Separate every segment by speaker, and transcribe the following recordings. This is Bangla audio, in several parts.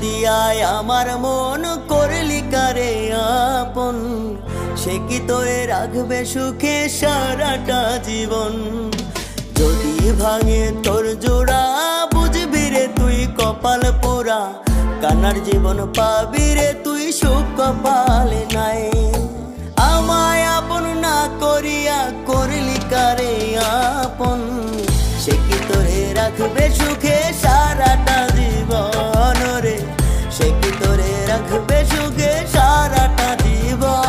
Speaker 1: দিয়ায় আমার মন করলি কারে আপন, সে কি তোরে রাখবে সুখে সারাটা জীবন। যদি ভাঙে তোর জোড়া বুঝবি রে তুই কপাল পোড়া, কান্নার জীবন পাবি রে তুই সুখ কপালে নাই। আমায় আপন না করিয়া করলি কারে আপন, সে কি তোরে রাখবে সুখে সারাটা জীবন রে, সে কি তোরে রাখবে সুখে সারাটা জীবন।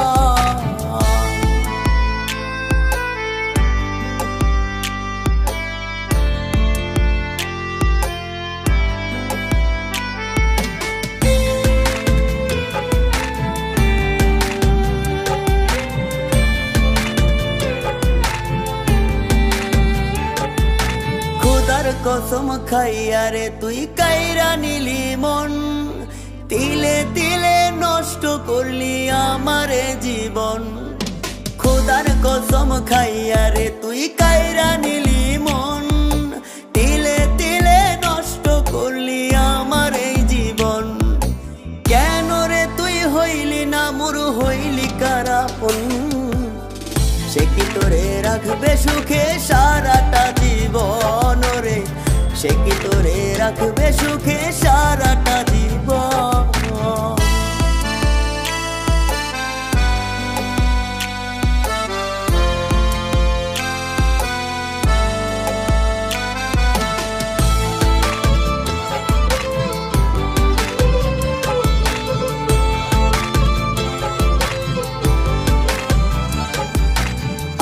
Speaker 1: কসম খাইয়া রে তুই কাইরা নিলি মন, তিলে তিলে নষ্ট করলি আমারে জীবন। খোদার কসম খাইয়া রে তুই কাইরা নিলি মন, তিলে তিলে নষ্ট করলি আমার এই জীবন। কেন রে তুই হইলি না মোর হইলি কারাপন, সে কি তোরে রাখবে সুখে সারাটা জীবন রে, সে কি তোরে রাখবে সুখে সারাটা জীবন।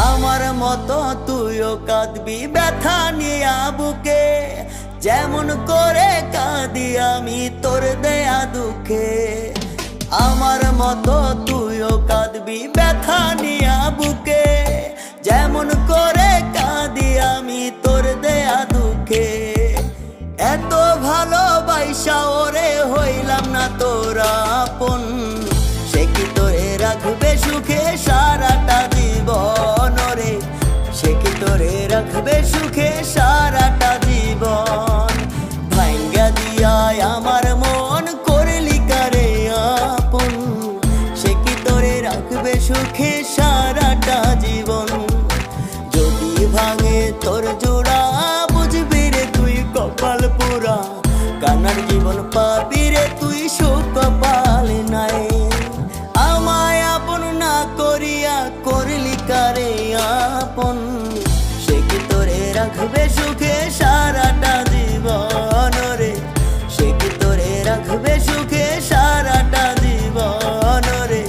Speaker 1: আমার মতো তুইও কাঁদবি ব্যথা নিয়া বুকে, যেমন করে কাঁদি আমি তোর দেয়া দুঃখে। আমার মতো তুইও কাঁদবি ব্যথা নিয়া বুকে, যেমন করে কাঁদি আমি তোর দেয়া দুঃখে। এত ভালোবাসা ওরে হইলাম না তোর আপন, সে কি তোরে রাখবে সুখে সারাটা জীবন রে, সে কি তোরে রাখবে সুখে সারাটা জীবন। ভাঙ্গা দিয়ায় আমার মন করলি কারে আপন, সে কি তোরে রাখবে সুখে সারাটা জীবন। যদি ভাঙে তোর জোড়া বুঝবি রে তুই কপাল পোড়া, কান্নার জীবন পাবি রে তুই সুখ কপালে নাই। আমায় আপন না করিয়া করলি কারে আপন, সে কি তোরে রাখবে সুখে সারাটা জীবন রে, সে কি তোরে রাখবে সুখে সারাটা জীবন রে,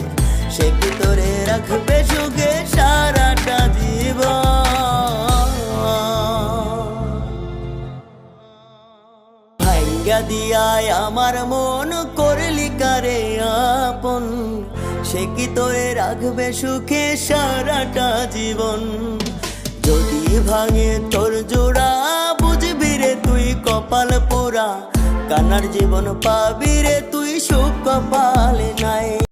Speaker 1: সে কি তোরে রাখবে সুখে সারাটা জীবন। ভাঙ্গা দিয়ায় আমার মন করলি কারে আপন, সে কি তোরে রাখবে সুখে সারাটা জীবন। যদি ভাঙে তোর জোড়া বুঝবি রে তুই কপাল পোড়া, কান্নার জীবন পাবি রে তুই সুখ কপালে নাই।